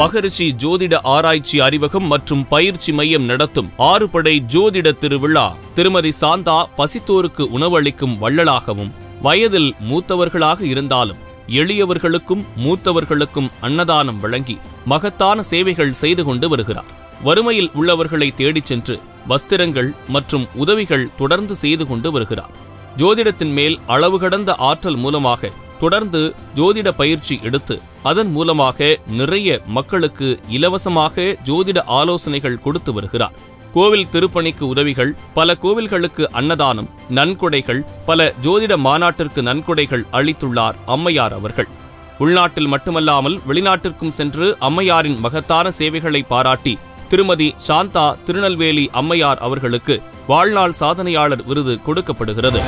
மகரிஷி ஜோதிட ஆராய்ச்சி அறிவகம் மற்றும் பயிற்சி மையம் நடத்தும் 6 படை ஜோதிட திருவிழா. திருமதி சாந்தா பசித்தோருக்கு உணவளிக்கும் வள்ளலாகவும், வயதில் மூத்தவர்களாக இருந்தாலும் எளியவர்களுக்கும் மூத்தவர்களுக்கும் அன்னதானம் வழங்கி மகத்தான சேவைகள் செய்து கொண்டு வருகிறார். வறுமையில் உள்ளவர்களை தேடிச் சென்று வஸ்திரங்கள் மற்றும் உதவிகள் தொடர்ந்து செய்து கொண்டு வருகிறார். ஜோதிடத்தின் மேல் அளவு கடந்த ஆற்றல் மூலமாக தொடர்ந்து ஜோதிட பயிற்சி எடுத்து அதன் மூலமாக நிறைய மக்களுக்கு இலவசமாக ஜோதிட ஆலோசனைகள் கொடுத்து வருகிறார். கோவில் திருப்பணிக்கு உதவிகள், பல கோவில்களுக்கு அன்னதானம், நன்கொடைகள், பல ஜோதிட மாநாட்டிற்கு நன்கொடைகள் அளித்துள்ளார் அம்மையார் அவர்கள். உள்நாட்டில் மட்டுமல்லாமல் வெளிநாட்டிற்கும் சென்று அம்மையாரின் மகத்தான சேவைகளை பாராட்டி திருமதி சாந்தா திருநெல்வேலி அம்மையார் அவர்களுக்கு வாழ்நாள் சாதனையாளர் விருது கொடுக்கப்படுகிறது.